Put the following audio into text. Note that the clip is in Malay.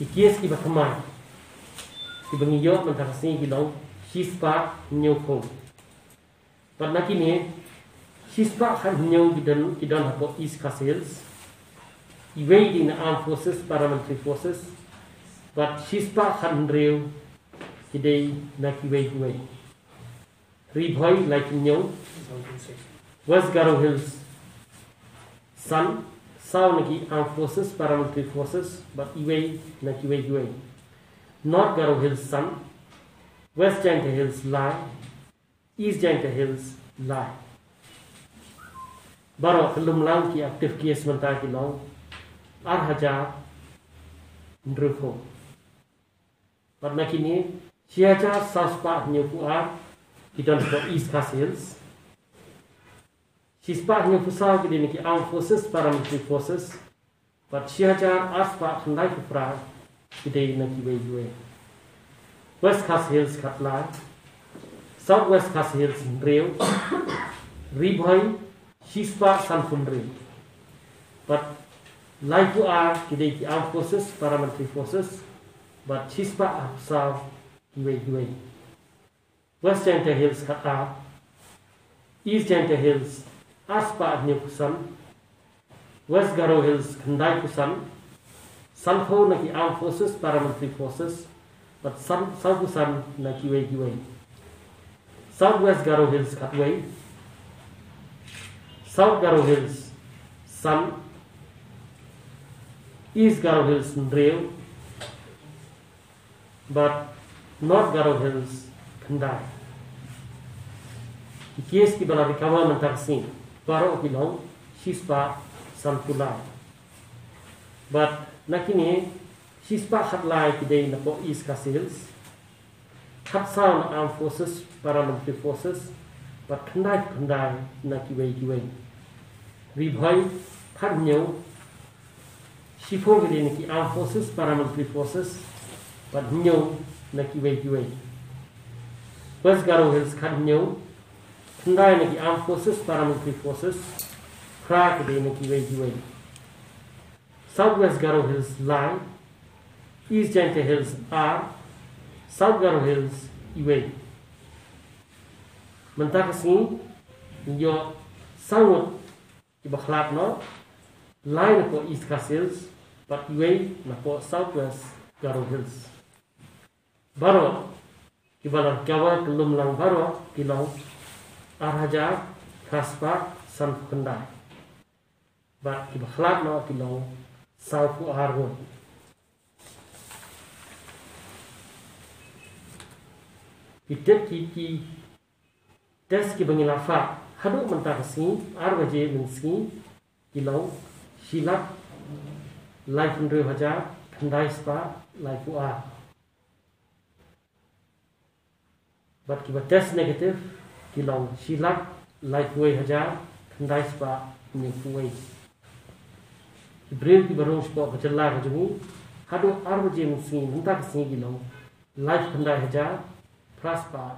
kies ki bakamai ki bangiyo mentakasi ki long shispa nyokong pada kini shispa kan nyong ki dan hapo East Castles evading the armed forces paramilitary forces but shispa kan real today nak way Riboy like nyong West Garo Hills Sun South naki armed forces paramilitary forces but evade naki way North Garo Hills Sun West Janta Hills lie East Janta Hills lie Baro kelum lang ki aktif kia sementara ki long Arhaja Ndrufo pada kini siaja saspa nyukuar kita untuk East Castles sispa nyukusau kita niki armed forces paramilitary forces but siaja aspa khandai kupra kita naki way West Castles Katla South West Castles Real Riboy sispa sanfundri but like you are kita niki armed forces paramilitary forces but sispa asal way West Janta Hills Kata East Janta Hills Aspa Nyukusan West Garo Hills Kandai Kusan Sanho naki armed forces paramilitary forces but South Kusan naki way South West Garo Hills Katway South Garo Hills Sun East Garo Hills Real but North Garo Hills Kandai kies ki bala recover mentaksi paro kilong shispa sanpulai but nakini shispa khatlai kidei na po East Castles khatsaun armed forces paramilitary forces but khandai na kiwei Riboy khanyo shifo kidei na ki armed forces paramilitary forces but nyo na kiwei West Garo Hills khanyo khandai na ki armed forces paramilitary forces kra kidei na kiwei South West Garo Hills lie East Janta Hills are South Garo Hills iwei mentakasi yo sangut ibakhlap no lie na po East Castles but iwei na po South West Garo Hills baro kibalar kawa kelum lang baro kilong arhaja kaspa san khandai but ibakhlap no kilong South Argon Itet ki tes ki bangilafa hadu mentakasi arwaje menski kilong silap life ndre haja khandai spa life ar but ki test negative kilong silap life way haja khandai spa ni way Ibril ki barong spa kacalla kajungi hadu arwaje menski mentakasi kilong life khandai haja Prosper.